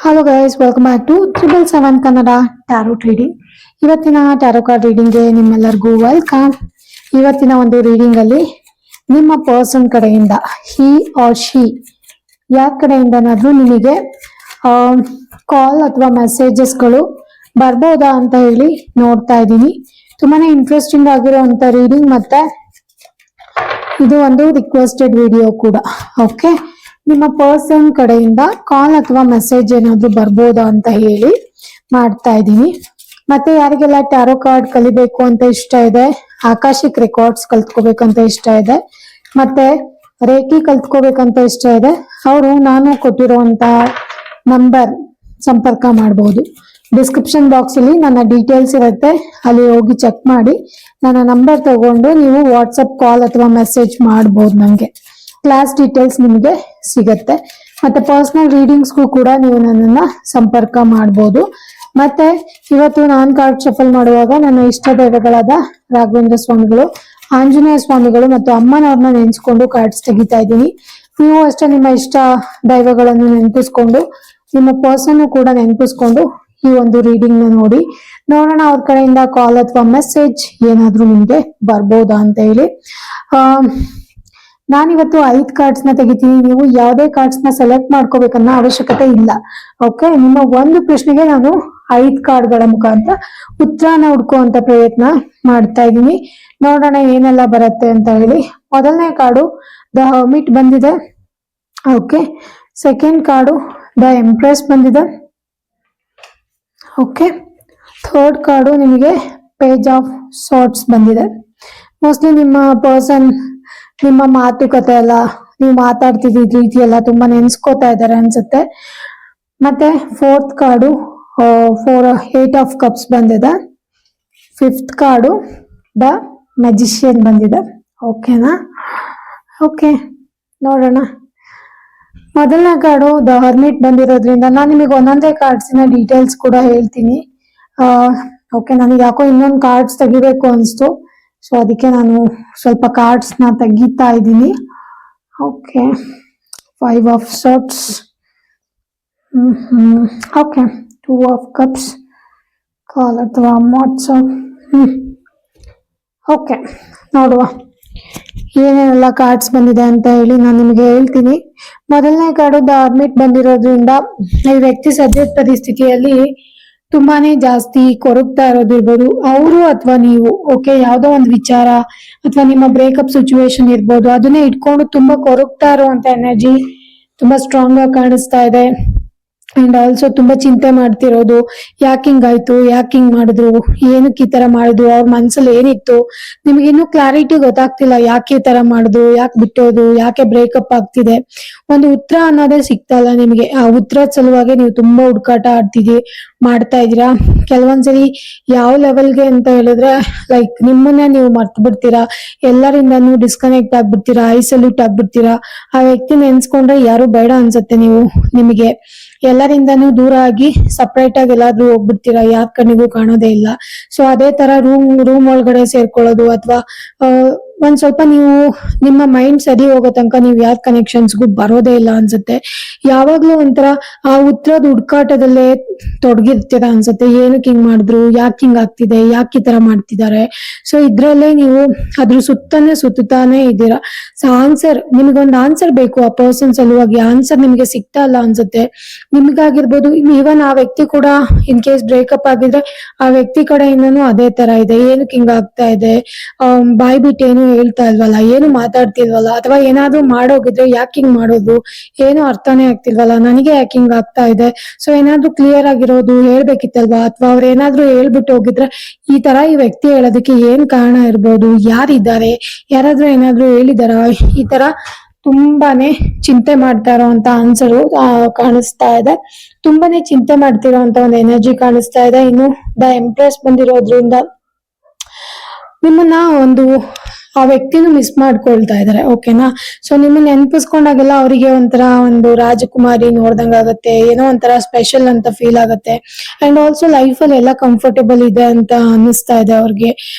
Hello guys, welcome back to 777 Kannada tarot reading. ಇವತ್ತಿನ tarot card ರೀಡಿಂಗ್ಗೆ ನಿಮ್ಮೆಲ್ಲರಿಗೂ ವೆಲ್ಕಮ್. ಇವತ್ತಿನ ಒಂದು ರೀಡಿಂಗ್ ಅಲ್ಲಿ ನಿಮ್ಮ ಪರ್ಸನ್ ಕಡೆಯಿಂದ ಹಿ ಆರ್ ಶಿ ಯಾರ ಕಡೆಯಿಂದನಾದ್ರೂ ನಿಮಗೆ ಕಾಲ್ ಅಥವಾ ಮೆಸೇಜಸ್ಗಳು ಬರ್ಬೋದಾ ಅಂತ ಹೇಳಿ ನೋಡ್ತಾ ಇದ್ದೀನಿ. ತುಂಬಾನೇ ಇಂಟ್ರೆಸ್ಟಿಂಗ್ ಆಗಿರುವಂತ ರೀಡಿಂಗ್, ಮತ್ತೆ ಇದು ಒಂದು ರಿಕ್ವೆಸ್ಟೆಡ್ ವಿಡಿಯೋ ಕೂಡ. ಓಕೆ, ನಿಮ್ಮ ಪರ್ಸನ್ ಕಡೆಯಿಂದ ಕಾಲ್ ಅಥವಾ ಮೆಸೇಜ್ ಏನಾದ್ರು ಬರ್ಬೋದಾ ಅಂತ ಹೇಳಿ ಮಾಡ್ತಾ ಇದ್ದೀನಿ. ಮತ್ತೆ ಯಾರಿಗೆಲ್ಲ ಟ್ಯಾರೋ ಕಾರ್ಡ್ ಕಲಿಬೇಕು ಅಂತ ಇಷ್ಟ ಇದೆ, ಆಕಾಶಿಕ್ ರೆಕಾರ್ಡ್ಸ್ ಕಲ್ತ್ಕೋಬೇಕಂತ ಇಷ್ಟ ಇದೆ, ಮತ್ತೆ ರೇಖಿ ಕಲ್ತ್ಕೋಬೇಕಂತ ಇಷ್ಟ ಇದೆ, ಅವರು ನಾನು ಕೊಟ್ಟಿರುವಂತ ನಂಬರ್ ಸಂಪರ್ಕ ಮಾಡಬಹುದು. ಡಿಸ್ಕ್ರಿಪ್ಷನ್ ಬಾಕ್ಸ್ ಅಲ್ಲಿ ನನ್ನ ಡೀಟೇಲ್ಸ್ ಇರುತ್ತೆ, ಅಲ್ಲಿ ಹೋಗಿ ಚೆಕ್ ಮಾಡಿ ನನ್ನ ನಂಬರ್ ತಗೊಂಡು ನೀವು ವಾಟ್ಸಪ್ ಕಾಲ್ ಅಥವಾ ಮೆಸೇಜ್ ಮಾಡಬಹುದು. ನಂಗೆ ಕ್ಲಾಸ್ ಡೀಟೇಲ್ಸ್ ನಿಮಗೆ ಸಿಗತ್ತೆ. ಮತ್ತೆ ಪರ್ಸನಲ್ ರೀಡಿಂಗ್ಸ್ಗೂ ಕೂಡ ನೀವು ನನ್ನನ್ನ ಸಂಪರ್ಕ ಮಾಡಬಹುದು. ಮತ್ತೆ ಇವತ್ತು ನಾನ್ ಕಾರ್ಡ್ ಶಫಲ್ ಮಾಡುವಾಗ ನನ್ನ ಇಷ್ಟ ದೈವಗಳಾದ ರಾಘವೇಂದ್ರ ಸ್ವಾಮಿಗಳು, ಆಂಜನೇಯ ಸ್ವಾಮಿಗಳು ಮತ್ತು ಅಮ್ಮನವ್ರನ್ನ ನೆನೆಸ್ಕೊಂಡು ಕಾರ್ಡ್ಸ್ ತೆಗಿತಾ ಇದ್ದೀನಿ. ನೀವು ಅಷ್ಟೇ ನಿಮ್ಮ ಇಷ್ಟ ದೈವಗಳನ್ನು ನೆನಪಿಸ್ಕೊಂಡು ನಿಮ್ಮ ಪರ್ಸನ್ ಕೂಡ ನೆನಪಿಸ್ಕೊಂಡು ಈ ಒಂದು ರೀಡಿಂಗ್ ನ ನೋಡಿ ನೋಡೋಣ ಅವ್ರ ಕಡೆಯಿಂದ ಕಾಲ್ ಅಥವಾ ಮೆಸೇಜ್ ಏನಾದ್ರೂ ನಿಮ್ಗೆ ಬರ್ಬೋದಾ ಅಂತ ಹೇಳಿ. ನಾನಿವತ್ತು 5 ಕಾರ್ಡ್ಸ್ ನ ತೆಗಿತೀನಿ. ನೀವು ಯಾವುದೇ ಕಾರ್ಡ್ಸ್ ನ ಸೆಲೆಕ್ಟ್ ಮಾಡ್ಕೋಬೇಕನ್ನೋ ಅವಶ್ಯಕತೆ ಇಲ್ಲ. ಓಕೆ, ನಿಮ್ಮ ಒಂದು ಪ್ರಶ್ನೆಗೆ ನಾನು 5 ಕಾರ್ಡ್ಗಳ ಮುಖಾಂತರ ಉತ್ತರನ ಹುಡ್ಕುವಂತ ಪ್ರಯತ್ನ ಮಾಡ್ತಾ ಇದ್ದೀನಿ. ನೋಡೋಣ ಏನೆಲ್ಲ ಬರುತ್ತೆ ಅಂತ ಹೇಳಿ. ಮೊದಲನೇ ಕಾರ್ಡು ದ ಹರ್ಮಿಟ್ ಬಂದಿದೆ. Okay, second card the empress ಬಂದಿದೆ. ಓಕೆ, ಥರ್ಡ್ ಕಾರ್ಡು ನಿಮಗೆ ಪೇಜ್ ಆಫ್ ಸಾರ್ಟ್ಸ್ ಬಂದಿದೆ. ಮೋಸ್ಟ್ಲಿ ನಿಮ್ಮ ಪರ್ಸನ್ ನಿಮ್ಮ ಮಾತುಕತೆ ಎಲ್ಲ, ನೀವು ಮಾತಾಡ್ತಿದ್ದ ರೀತಿ ಎಲ್ಲ ತುಂಬಾ ನೆನ್ಸ್ಕೋತಾ ಇದ್ದಾರೆ ಅನ್ಸುತ್ತೆ. ಮತ್ತೆ ಫೋರ್ತ್ ಕಾರ್ಡು 8 ಆಫ್ ಕಪ್ಸ್ ಬಂದಿದೆ. ಫಿಫ್ತ್ ಕಾರ್ಡು ದ ಮ್ಯಾಜಿಷಿಯನ್ ಬಂದಿದೆ. ಓಕೆನಾ? ಓಕೆ, ನೋಡೋಣ. ಮೊದಲನೇ ಕಾರ್ಡು ದ ಹರ್ಮಿಟ್ ಬಂದಿರೋದ್ರಿಂದ ನಾನು ನಿಮಗೆ ಒಂದೊಂದೇ ಕಾರ್ಡ್ಸಿನ ಡೀಟೇಲ್ಸ್ ಕೂಡ ಹೇಳ್ತೀನಿ. ಓಕೆ, ನನಗೆ ಯಾಕೋ ಇನ್ನೊಂದು ಕಾರ್ಡ್ಸ್ ತೆಗಿಬೇಕು ಅನಿಸ್ತು, ಸೊ ಅದಕ್ಕೆ ನಾನು ಸ್ವಲ್ಪ ಕಾರ್ಡ್ಸ್ ನ ತೆಗಿತಾ ಇದ್ದೀನಿ. Okay, 5 of swords. Okay, 2 of cups, call ಅಥವಾ ವಾಟ್ಸಪ್. ಓಕೆ, ನೋಡುವ ಏನೇನೆಲ್ಲ ಕಾರ್ಡ್ಸ್ ಬಂದಿದೆ ಅಂತ ಹೇಳಿ ನಾನು ನಿಮಗೆ ಹೇಳ್ತೀನಿ. ಮೊದಲನೇ ಕಾರ್ಡು ದ ಹರ್ಮಿಟ್ ಬಂದಿರೋದ್ರಿಂದ ಈ ವ್ಯಕ್ತಿ ಸದ್ಯದ ಪರಿಸ್ಥಿತಿಯಲ್ಲಿ ತುಂಬಾನೇ ಜಾಸ್ತಿ ಕೊರಗ್ತಾ ಇರೋದಿರ್ಬೋದು, ಅವರು ಅಥವಾ ನೀವು. ಓಕೆ, ಯಾವ್ದೋ ಒಂದು ವಿಚಾರ ಅಥವಾ ನಿಮ್ಮ ಬ್ರೇಕಪ್ ಸಿಚುವೇಶನ್ ಇರ್ಬೋದು, ಅದನ್ನೇ ಇಟ್ಕೊಂಡು ತುಂಬಾ ಕೊರಗ್ತಾ ಇರುವಂತ ಎನರ್ಜಿ ತುಂಬಾ ಸ್ಟ್ರಾಂಗ್ ಆಗಿ ಕಾಣಿಸ್ತಾ ಇದೆ. ಅಂಡ್ ಆಲ್ಸೋ ತುಂಬಾ ಚಿಂತೆ ಮಾಡ್ತಿರೋದು, ಯಾಕೆ ಹಿಂಗಾಯ್ತು, ಯಾಕೆ ಹಿಂಗ್ ಮಾಡಿದ್ರು, ಏನಕ್ಕೆ ಈ ತರ ಮಾಡಿದ್ರು, ಅವ್ರ ಮನ್ಸಲ್ಲಿ ಏನಿತ್ತು, ನಿಮ್ಗೆ ಇನ್ನೂ ಕ್ಲಾರಿಟಿ ಗೊತ್ತಾಗ್ತಿಲ್ಲ. ಯಾಕೆ ಈ ತರ ಮಾಡಿದ್ರು, ಯಾಕೆ ಬಿಟ್ಟೋದು, ಯಾಕೆ ಬ್ರೇಕಪ್ ಆಗ್ತಿದೆ, ಒಂದು ಉತ್ತರ ಅನ್ನೋದೇ ಸಿಗ್ತಾ ಇಲ್ಲ ನಿಮ್ಗೆ. ಆ ಉತ್ತರದ ಸಲುವಾಗಿ ನೀವು ತುಂಬಾ ಹುಡುಕಾಟ ಮಾಡ್ತಾ ಇದೀರಾ. ಕೆಲವೊಂದ್ಸರಿ ಯಾವ ಲೆವೆಲ್ಗೆ ಅಂತ ಹೇಳಿದ್ರೆ, ಲೈಕ್ ನಿಮ್ಮನ್ನ ನೀವು ಮರ್ತು ಬಿಡ್ತೀರಾ, ಎಲ್ಲರಿಂದನೂ ಡಿಸ್ಕನೆಕ್ಟ್ ಆಗ್ಬಿಡ್ತೀರಾ, ಐಸೊಲ್ಯೂಟ್ ಆಗ್ಬಿಡ್ತೀರಾ. ಆ ವ್ಯಕ್ತಿ ನೆನ್ಸ್ಕೊಂಡ್ರೆ ಯಾರು ಬೇಡ ಅನ್ಸತ್ತೆ. ನಿಮಗೆ ಎಲ್ಲರಿಂದನೂ ದೂರ ಆಗಿ ಸಪ್ರೇಟ್ ಆಗಿ ಎಲ್ಲಾದ್ರೂ ಹೋಗ್ಬಿಡ್ತೀರಾ, ಯಾರ ಕಣ್ಣಿಗೂ ಕಾಣೋದೇ ಇಲ್ಲ. ಸೊ ಅದೇ ತರ ರೂಮ್ ಒಳಗಡೆ ಸೇರ್ಕೊಳ್ಳೋದು, ಅಥವಾ ಒಂದ್ ಸ್ವಲ್ಪ ನೀವು ನಿಮ್ಮ ಮೈಂಡ್ ಸರಿ ಹೋಗೋ ತನಕ ನೀವು ಯಾರ ಕನೆಕ್ಷನ್ಸ್ಗೂ ಬರೋದೇ ಇಲ್ಲ ಅನ್ಸುತ್ತೆ. ಯಾವಾಗ್ಲೂ ಒಂಥರ ಆ ಉತ್ತರದ ಹುಡ್ಕಾಟದಲ್ಲೇ ತೊಡಗಿರ್ತೀರಾ ಅನ್ಸುತ್ತೆ. ಏನಕ್ಕೆ ಹಿಂಗ್ ಮಾಡಿದ್ರು, ಯಾಕೆ ಹಿಂಗ್ ಆಗ್ತಿದೆ, ಯಾಕೆ ಈ ತರ ಮಾಡ್ತಿದ್ದಾರೆ. ಸೊ ಇದ್ರಲ್ಲೇ ನೀವು ಅದ್ರ ಸುತ್ತಾನೆ ಇದ್ದೀರಾ. ಸೊ ನಿಮ್ಗೊಂದು ಆನ್ಸರ್ ಬೇಕು. ಆ ಪರ್ಸನ್ ಸಲುವಾಗಿ ಆನ್ಸರ್ ನಿಮ್ಗೆ ಸಿಗ್ತಾ ಇಲ್ಲ ಅನ್ಸುತ್ತೆ. ನಿಮ್ಗಾಗಿರ್ಬೋದು, ಈವನ್ ಆ ವ್ಯಕ್ತಿ ಕೂಡ ಇನ್ ಕೇಸ್ ಬ್ರೇಕಪ್ ಆಗಿದ್ರೆ ಆ ವ್ಯಕ್ತಿ ಕಡೆಯಿಂದನೂ ಅದೇ ತರ ಇದೆ. ಏನಕ್ಕೆ ಹಿಂಗ ಆಗ್ತಾ ಇದೆ, ಬಾಯ್ ಬಿಟ್ಟು ಏನು ಹೇಳ್ತಾ ಇಲ್ವಲ್ಲ, ಏನು ಮಾತಾಡ್ತಿಲ್ವಲ್ಲ, ಅಥವಾ ಏನಾದ್ರು ಮಾಡೋಗಿದ್ರೆ ಯಾಕೆ ಹಿಂಗ್ ಮಾಡೋದು, ಏನು ಅರ್ಥನೇ ಆಗ್ತಿಲ್ವಲ್ಲ, ನನಗೆ ಯಾಕೆ ಹಿಂಗ್ ಆಗ್ತಾ ಇದೆ. ಸೊ ಏನಾದ್ರು ಕ್ಲಿಯರ್ ಆಗಿರೋದು ಹೇಳ್ಬೇಕಿತ್ತಲ್ವಾ, ಅಥವಾ ಅವ್ರು ಏನಾದ್ರು ಹೇಳ್ಬಿಟ್ಟು ಹೋಗಿದ್ರೆ ಈ ತರ ಈ ವ್ಯಕ್ತಿ ಹೇಳೋದಕ್ಕೆ ಏನ್ ಕಾರಣ ಇರ್ಬೋದು, ಯಾರಿದ್ದಾರೆ, ಯಾರಾದ್ರೂ ಏನಾದ್ರು ಹೇಳಿದಾರ, ಈ ತರ ತುಂಬಾನೇ ಚಿಂತೆ ಮಾಡ್ತಾ ಇರೋಂತ ಆನ್ಸರು ಕಾಣಿಸ್ತಾ ಇದೆ. ತುಂಬಾನೇ ಚಿಂತೆ ಮಾಡ್ತಿರೋಂತ ಒಂದು ಎನರ್ಜಿ ಕಾಣಿಸ್ತಾ ಇದೆ. ಇನ್ನು ದ ಎಂಪ್ರೆಸ್ ಬಂದಿರೋದ್ರಿಂದ ನಿಮ್ಮನ್ನ ಆ ವ್ಯಕ್ತಿನೂ ಮಿಸ್ ಮಾಡ್ಕೊಳ್ತಾ ಇದಾರೆ. ಓಕೆನಾ? ಸೊ ನಿಮ್ಮನ್ನ ನೆನಪಿಸ್ಕೊಂಡಾಗೆಲ್ಲ ಅವರಿಗೆ ಒಂಥರ ಒಂದು ರಾಜಕುಮಾರಿ ನೋಡ್ದಂಗ ಆಗತ್ತೆ, ಏನೋ ಒಂಥರ ಸ್ಪೆಷಲ್ ಅಂತ ಫೀಲ್ ಆಗತ್ತೆ. ಅಂಡ್ ಆಲ್ಸೋ ಲೈಫ್ ಅಲ್ಲಿ ಎಲ್ಲ ಕಂಫರ್ಟೇಬಲ್ ಇದೆ ಅಂತ ಅನ್ನಿಸ್ತಾ ಇದೆ ಅವ್ರಿಗೆ.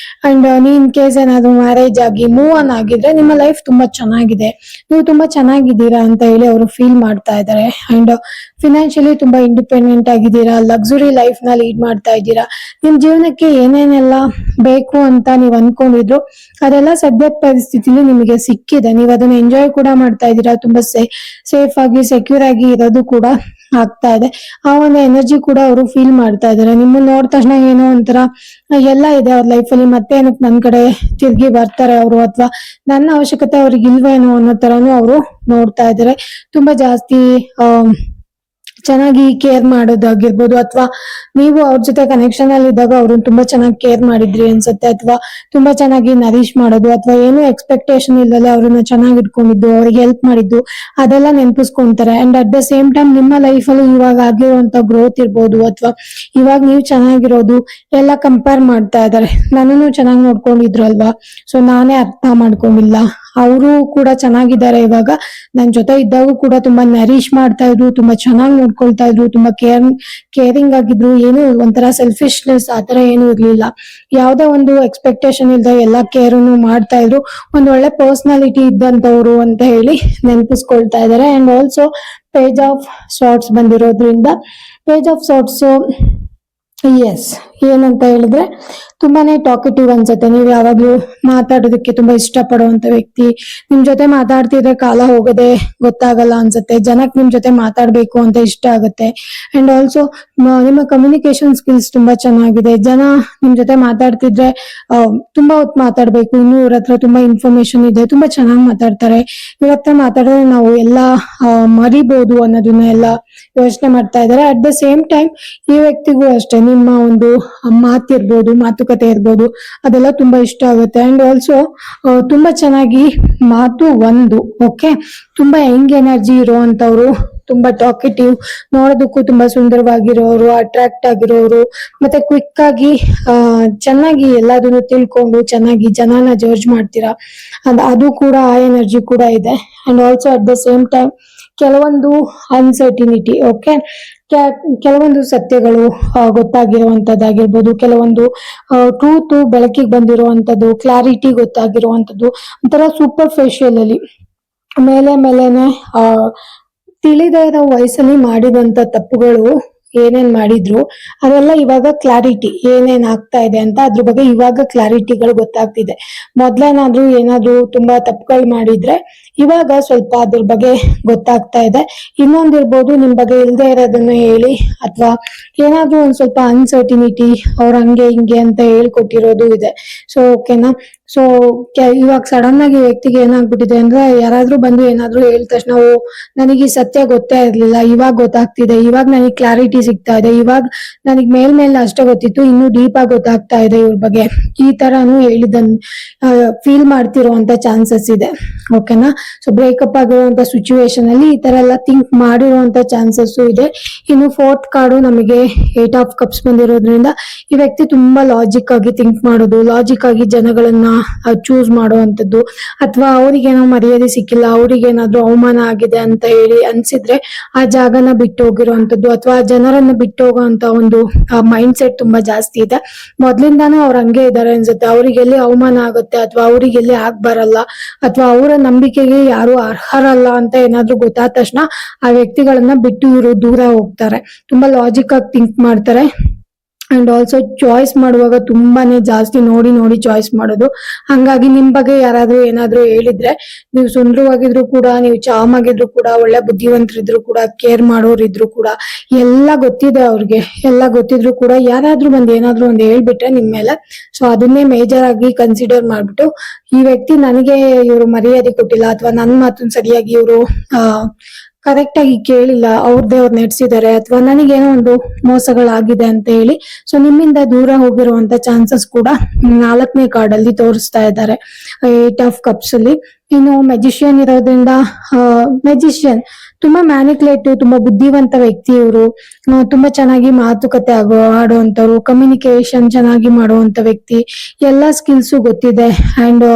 ಅಂಡ್ ಇನ್ ಕೇಸ್ ಏನಾದ್ರು ಮ್ಯಾರೇಜ್ ಆಗಿ ಮೂವ್ ಆನ್ ಆಗಿದ್ರೆ ನಿಮ್ಮ ಲೈಫ್ ತುಂಬಾ ಚೆನ್ನಾಗಿದೆ, ನೀವು ತುಂಬಾ ಚೆನ್ನಾಗಿದ್ದೀರಾ ಅಂತ ಹೇಳಿ ಅವರು ಫೀಲ್ ಮಾಡ್ತಾ ಇದ್ದಾರೆ. ಅಂಡ್ ಫಿನಾನ್ಷಿಯಲಿ ತುಂಬಾ ಇಂಡಿಪೆಂಡೆಂಟ್ ಆಗಿದ್ದೀರಾ, ಲಕ್ಸುರಿ ಲೈಫ್ ನ ಲೀಡ್ ಮಾಡ್ತಾ ಇದ್ದೀರಾ. ನಿಮ್ ಜೀವನಕ್ಕೆ ಏನೇನೆಲ್ಲ ಬೇಕು ಅಂತ ನೀವ್ ಅನ್ಕೊಂಡಿದ್ರು ಅದೆಲ್ಲ ಸದ್ಯದ ಪರಿಸ್ಥಿತಿಲಿ ನಿಮಗೆ ಸಿಕ್ಕಿದೆ. ನೀವ್ ಅದನ್ನ ಎಂಜಾಯ್ ಕೂಡ ಮಾಡ್ತಾ ಇದ್ದೀರಾ. ತುಂಬಾ ಸೇಫ್ ಆಗಿ ಸೆಕ್ಯೂರ್ ಆಗಿ ಇರೋದು ಕೂಡ ಆಗ್ತಾ ಇದೆ. ಆ ಒಂದು ಎನರ್ಜಿ ಕೂಡ ಅವರು ಫೀಲ್ ಮಾಡ್ತಾ ಇದಾರೆ. ನಿಮ್ಮನ್ನ ನೋಡಿದ ತಕ್ಷಣ ಏನೋ ಒಂಥರ ಎಲ್ಲ ಇದೆ ಅವ್ರ ಲೈಫ್ ಅಲ್ಲಿ, ಮತ್ತೆ ಏನಕ್ಕೆ ನನ್ ಕಡೆ ತಿರ್ಗಿ ಬರ್ತಾರೆ ಅವರು, ಅಥವಾ ನನ್ನ ಅವಶ್ಯಕತೆ ಅವ್ರಿಗೆ ಇಲ್ವೇನೋ ಅನ್ನೋ ತರಾನು ಅವರು ನೋಡ್ತಾ ಇದಾರೆ. ತುಂಬಾ ಜಾಸ್ತಿ ಚೆನ್ನಾಗಿ ಕೇರ್ ಮಾಡೋದಾಗಿರ್ಬೋದು, ಅಥವಾ ನೀವು ಅವ್ರ ಜೊತೆ ಕನೆಕ್ಷನ್ ಅಲ್ಲಿ ಇದ್ದಾಗ ಅವ್ರನ್ನ ತುಂಬಾ ಚೆನ್ನಾಗಿ ಕೇರ್ ಮಾಡಿದ್ರಿ ಅನ್ಸುತ್ತೆ, ಅಥವಾ ತುಂಬಾ ಚೆನ್ನಾಗಿ ನರಿಶ್ ಮಾಡೋದು, ಅಥವಾ ಏನು ಎಕ್ಸ್ಪೆಕ್ಟೇಷನ್ ಇಲ್ಲದೆ ಅವ್ರನ್ನ ಚೆನ್ನಾಗಿ ಇಟ್ಕೊಂಡಿದ್ದು, ಅವ್ರಿಗೆ ಹೆಲ್ಪ್ ಮಾಡಿದ್ದು ಅದೆಲ್ಲ ನೆನಪಿಸ್ಕೊಂತಾರೆ. And at the same time ನಿಮ್ಮ ಲೈಫ್ ಅಲ್ಲಿ ಇವಾಗ ಆಗಿರುವಂತ ಗ್ರೋತ್ ಇರ್ಬೋದು, ಅಥವಾ ಇವಾಗ ನೀವು ಚೆನ್ನಾಗಿರೋದು ಎಲ್ಲ ಕಂಪೇರ್ ಮಾಡ್ತಾ ಇದಾರೆ. ನನ್ನನ್ನು ಚೆನ್ನಾಗಿ ನೋಡ್ಕೊಂಡಿದ್ರು ಅಲ್ವಾ, ಸೊ ನಾನೇ ಅರ್ಥ ಮಾಡ್ಕೊಂಡಿಲ್ಲ, ಅವರು ಕೂಡ ಚೆನ್ನಾಗಿದ್ದಾರೆ ಇವಾಗ, ನನ್ ಜೊತೆ ಇದ್ದಾಗೂ ಕೂಡ ತುಂಬಾ ನರಿಶ್ ಮಾಡ್ತಾ ಇದ್ರು, ತುಂಬಾ ಚೆನ್ನಾಗಿ ನೋಡ್ಕೊಳ್ತಾ ಇದ್ರು, ತುಂಬಾ ಕೇರಿಂಗ್ ಆಗಿದ್ರು, ಏನು ಒಂಥರ ಸೆಲ್ಫಿಶ್ನೆಸ್ ಆತರ ಏನು ಇರ್ಲಿಲ್ಲ. ಯಾವ್ದೇ ಒಂದು ಎಕ್ಸ್ಪೆಕ್ಟೇಷನ್ ಇಲ್ದ ಎಲ್ಲಾ ಕೇರನ್ನು ಮಾಡ್ತಾ ಇದ್ರು. ಒಂದ್ ಒಳ್ಳೆ ಪರ್ಸನಾಲಿಟಿ ಇದ್ದಂತವ್ರು ಅಂತ ಹೇಳಿ ನೆನಪಿಸ್ಕೊಳ್ತಾ ಇದಾರೆ. And also page of shorts ಬಂದಿರೋದ್ರಿಂದ, ಪೇಜ್ ಆಫ್ ಶಾರ್ಟ್ಸ್ ಎಸ್ ಏನಂತ ಹೇಳಿದ್ರೆ ತುಂಬಾನೇ ಟಾಕಿಟಿವ್ ಅನ್ಸುತ್ತೆ. ನೀವು ಯಾವಾಗ್ಲೂ ಮಾತಾಡೋದಕ್ಕೆ ತುಂಬಾ ಇಷ್ಟ ಪಡುವಂತ ವ್ಯಕ್ತಿ. ನಿಮ್ ಜೊತೆ ಮಾತಾಡ್ತಿದ್ರೆ ಕಾಲ ಹೋಗೋದೇ ಗೊತ್ತಾಗಲ್ಲ ಅನ್ಸುತ್ತೆ. ಜನಕ್ ನಿಮ್ ಜೊತೆ ಮಾತಾಡ್ಬೇಕು ಅಂತ ಇಷ್ಟ ಆಗುತ್ತೆ. ಅಂಡ್ ಆಲ್ಸೋ ನಿಮ್ಮ ಕಮ್ಯುನಿಕೇಶನ್ ಸ್ಕಿಲ್ಸ್ ತುಂಬಾ ಚೆನ್ನಾಗಿದೆ. ಜನ ನಿಮ್ ಜೊತೆ ಮಾತಾಡ್ತಿದ್ರೆ ತುಂಬಾ ಹೊತ್ತು ಮಾತಾಡ್ಬೇಕು, ಇನ್ನು ಇವ್ರ ಹತ್ರ ತುಂಬಾ ಇನ್ಫಾರ್ಮೇಶನ್ ಇದೆ, ತುಂಬಾ ಚೆನ್ನಾಗಿ ಮಾತಾಡ್ತಾರೆ, ಇವ್ರ ಹತ್ರ ಮಾತಾಡಿದ್ರೆ ನಾವು ಎಲ್ಲಾ ಮರಿಬಹುದು ಅನ್ನೋದನ್ನ ಎಲ್ಲ ಯೋಚನೆ ಮಾಡ್ತಾ ಇದ್ದಾರೆ. ಅಟ್ ದ ಸೇಮ್ ಟೈಮ್ ಈ ವ್ಯಕ್ತಿಗೂ ಅಷ್ಟೇ ನಿಮ್ಮ ಒಂದು ಮಾತಿರ್ಬೋದು, ಮಾತುಕತೆ ಇರ್ಬೋದು, ಅದೆಲ್ಲ ತುಂಬಾ ಇಷ್ಟ ಆಗುತ್ತೆ. ಅಂಡ್ ಆಲ್ಸೋ ತುಂಬಾ ಚೆನ್ನಾಗಿ ಮಾತು ಒಂದು ಓಕೆ, ತುಂಬಾ ಯಂಗ್ ಎನರ್ಜಿ ಇರುವಂತವ್ರು, ತುಂಬಾ ಟಾಕಿಟಿವ್, ನೋಡೋದಕ್ಕೂ ತುಂಬಾ ಸುಂದರವಾಗಿರೋರು, ಅಟ್ರಾಕ್ಟ್ ಆಗಿರೋರು, ಮತ್ತೆ ಕ್ವಿಕ್ ಆಗಿ ಚೆನ್ನಾಗಿ ಎಲ್ಲದನ್ನು ತಿಳ್ಕೊಂಡು ಚೆನ್ನಾಗಿ ಜನನ ಜಡ್ಜ್ ಮಾಡ್ತೀರಾ, ಅದು ಕೂಡ ಆ ಎನರ್ಜಿ ಕೂಡ ಇದೆ. And also at the same time ಕೆಲವೊಂದು ಅನ್ಸರ್ಟಿನಿಟಿ ಓಕೆ, ಕೆಲವೊಂದು ಸತ್ಯಗಳು ಗೊತ್ತಾಗಿರುವಂತದ್ದಾಗಿರ್ಬೋದು, ಕೆಲವೊಂದು ಟ್ರೂತ್ ಬೆಳಕಿಗೆ ಬಂದಿರುವಂತದ್ದು, ಕ್ಲಾರಿಟಿ ಗೊತ್ತಾಗಿರುವಂತದ್ದು, ಒಂಥರ ಸೂಪರ್ಫಿಷಿಯಲ್ ಅಲ್ಲಿ ಮೇಲೆನೆ ತಿಳಿದೇ ಇರೋ ವಯಸ್ಸಲ್ಲಿ ಮಾಡಿದಂತ ತಪ್ಪುಗಳು ಏನೇನ್ ಮಾಡಿದ್ರು ಅದೆಲ್ಲ ಇವಾಗ ಕ್ಲಾರಿಟಿ ಏನೇನ್ ಆಗ್ತಾ ಇದೆ ಅಂತ ಅದ್ರ ಬಗ್ಗೆ ಇವಾಗ ಕ್ಲಾರಿಟಿಗಳು ಗೊತ್ತಾಗ್ತಿದೆ. ಮೊದ್ಲೇನಾದ್ರೂ ಏನಾದ್ರೂ ತುಂಬಾ ತಪ್ಪುಗಳು ಮಾಡಿದ್ರೆ ಇವಾಗ ಸ್ವಲ್ಪ ಅದ್ರ ಬಗ್ಗೆ ಗೊತ್ತಾಗ್ತಾ ಇದೆ. ಇನ್ನೊಂದಿರ್ಬೋದು, ನಿಮ್ ಬಗ್ಗೆ ಇಲ್ದೇ ಇರೋದನ್ನ ಹೇಳಿ, ಅಥವಾ ಏನಾದ್ರೂ ಒಂದ್ ಸ್ವಲ್ಪ ಅನ್ಸರ್ಟಿನಿಟಿ ಅವ್ರ ಹಂಗೆ ಹಿಂಗೆ ಅಂತ ಹೇಳ್ಕೊಟ್ಟಿರೋದು ಇದೆ. ಸೊ ಓಕೆನಾ, ಸೊ ಇವಾಗ ಸಡನ್ ಆಗಿ ವ್ಯಕ್ತಿಗೆ ಏನಾಗ್ಬಿಟ್ಟಿದೆ ಅಂದ್ರೆ, ಯಾರಾದ್ರೂ ಬಂದು ಏನಾದ್ರೂ ಹೇಳಿದ ತಕ್ಷಣ ನನಗೆ ಈ ಸತ್ಯ ಗೊತ್ತೇ ಇರ್ಲಿಲ್ಲ, ಇವಾಗ ಗೊತ್ತಾಗ್ತಿದೆ, ಇವಾಗ ನನಗೆ ಕ್ಲಾರಿಟಿ ಸಿಗ್ತಾ ಇದೆ, ಇವಾಗ ನನಗೆ ಮೇಲ್ ಅಷ್ಟೇ ಗೊತ್ತಿತ್ತು, ಇನ್ನು ಡೀಪ್ ಆಗಿ ಗೊತ್ತಾಗ್ತಾ ಇದೆ ಇವ್ರ ಬಗ್ಗೆ, ಈ ತರಾನು ಹೇಳಿದನ್ ಫೀಲ್ ಮಾಡ್ತಿರುವಂತ ಚಾನ್ಸಸ್ ಇದೆ. ಓಕೆನಾ, ಸೊ ಬ್ರೇಕಪ್ ಆಗಿರುವಂತ ಸಿಚುವೇಶನ್ ಅಲ್ಲಿ ಈ ತರ ಎಲ್ಲ ಥಿಂಕ್ ಮಾಡಿರುವಂತ ಚಾನ್ಸಸ್ ಇದೆ. ಇನ್ನು ಫೋರ್ತ್ ಕಾರ್ಡು ನಮಗೆ 8 ಆಫ್ ಕಪ್ಸ್ ಬಂದಿರೋದ್ರಿಂದ ಈ ವ್ಯಕ್ತಿ ತುಂಬಾ ಲಾಜಿಕ್ ಆಗಿ ಥಿಂಕ್ ಮಾಡೋದು, ಲಾಜಿಕ್ ಆಗಿ ಜನಗಳನ್ನ ಚೂಸ್ ಮಾಡುವಂತದ್ದು, ಅಥವಾ ಅವ್ರಿಗೇನೋ ಮರ್ಯಾದೆ ಸಿಕ್ಕಿಲ್ಲ, ಅವ್ರಿಗೇನಾದ್ರೂ ಅವಮಾನ ಆಗಿದೆ ಅಂತ ಹೇಳಿ ಅನ್ಸಿದ್ರೆ ಆ ಜಾಗನ ಬಿಟ್ಟು ಹೋಗಿರುವಂತದ್ದು, ಅಥವಾ ಜನರನ್ನ ಬಿಟ್ಟು ಹೋಗುವಂತ ಒಂದು ಮೈಂಡ್ ಸೆಟ್ ತುಂಬಾ ಜಾಸ್ತಿ ಇದೆ. ಮೊದ್ಲಿಂದಾನು ಅವ್ರ ಹಂಗೆ ಇದಾರೆ ಅನ್ಸುತ್ತೆ. ಅವ್ರಿಗೆಲ್ಲಿ ಅವಮಾನ ಆಗುತ್ತೆ, ಅಥವಾ ಅವ್ರಿಗೆಲ್ಲಿ ಬರಲ್ಲ, ಅಥವಾ ಅವರ ನಂಬಿಕೆಗೆ ಯಾರು ಅರ್ಹರಲ್ಲ ಅಂತ ಏನಾದ್ರೂ ಗೊತ್ತಾದ ತಕ್ಷಣ ಆ ವ್ಯಕ್ತಿಗಳನ್ನ ಬಿಟ್ಟು ಇವರು ದೂರ ಹೋಗ್ತಾರೆ. ತುಂಬಾ ಲಾಜಿಕ್ ಆಗಿ ಥಿಂಕ್ ಮಾಡ್ತಾರೆ. ಅಂಡ್ ಆಲ್ಸೋ ಚಾಯ್ಸ್ ಮಾಡುವಾಗ ತುಂಬಾನೇ ಜಾಸ್ತಿ ನೋಡಿ ಚಾಯ್ಸ್ ಮಾಡೋದು. ಹಂಗಾಗಿ ನಿಮ್ ಬಗ್ಗೆ ಯಾರಾದ್ರೂ ಏನಾದ್ರೂ ಹೇಳಿದ್ರೆ, ನೀವು ಸುಂದರವಾಗಿದ್ರು ಕೂಡ, ನೀವು ಚಾಮ್ ಆಗಿದ್ರು ಕೂಡ, ಒಳ್ಳೆ ಬುದ್ಧಿವಂತರಿದ್ರು ಕೂಡ, ಕೇರ್ ಮಾಡೋರಿದ್ರು ಕೂಡ, ಎಲ್ಲ ಗೊತ್ತಿದೆ ಅವ್ರಿಗೆ, ಎಲ್ಲ ಗೊತ್ತಿದ್ರು ಕೂಡ ಯಾರಾದ್ರೂ ಬಂದ್ ಏನಾದ್ರೂ ಒಂದ್ ಹೇಳ್ಬಿಟ್ರೆ ನಿಮ್ ಮೇಲೆ, ಸೊ ಅದನ್ನೇ ಮೇಜರ್ ಆಗಿ ಕನ್ಸಿಡರ್ ಮಾಡ್ಬಿಟ್ಟು, ಈ ವ್ಯಕ್ತಿ ನನಗೆ ಇವರು ಮರ್ಯಾದೆ ಕೊಟ್ಟಿಲ್ಲ, ಅಥವಾ ನನ್ನ ಮಾತನ್ನ ಸರಿಯಾಗಿ ಇವರು ಕರೆಕ್ಟ್ ಆಗಿ ಕೇಳಿಲ್ಲ, ಅವ್ರದ್ದೇ ಅವ್ರು ನಡೆಸಿದ್ದಾರೆ, ಅಥವಾ ನನಗೇನೋ ಒಂದು ಮೋಸಗಳಾಗಿದೆ ಅಂತ ಹೇಳಿ ಸೊ ನಿಮ್ಮಿಂದ ದೂರ ಹೋಗಿರುವಂತ ಚಾನ್ಸಸ್ ಕೂಡ 4ನೇ ಕಾರ್ಡ್ ಅಲ್ಲಿ ತೋರಿಸ್ತಾ ಇದ್ದಾರೆ 8 ಆಫ್ ಕಪ್ಸ್ ಅಲ್ಲಿ. ಇನ್ನು ಮೆಜಿಷಿಯನ್ ಇರೋದ್ರಿಂದ, ಮೆಜಿಷಿಯನ್ ತುಂಬಾ ಮ್ಯಾನಿಕ್ಯುಲೇಟಿವ್, ತುಂಬಾ ಬುದ್ಧಿವಂತ ವ್ಯಕ್ತಿ ಇವರು, ತುಂಬಾ ಚೆನ್ನಾಗಿ ಮಾತುಕತೆ ಆಡುವಂತವ್ರು, ಕಮ್ಯುನಿಕೇಶನ್ ಚೆನ್ನಾಗಿ ಮಾಡುವಂತ ವ್ಯಕ್ತಿ, ಎಲ್ಲಾ ಸ್ಕಿಲ್ಸು ಗೊತ್ತಿದೆ. ಅಂಡ್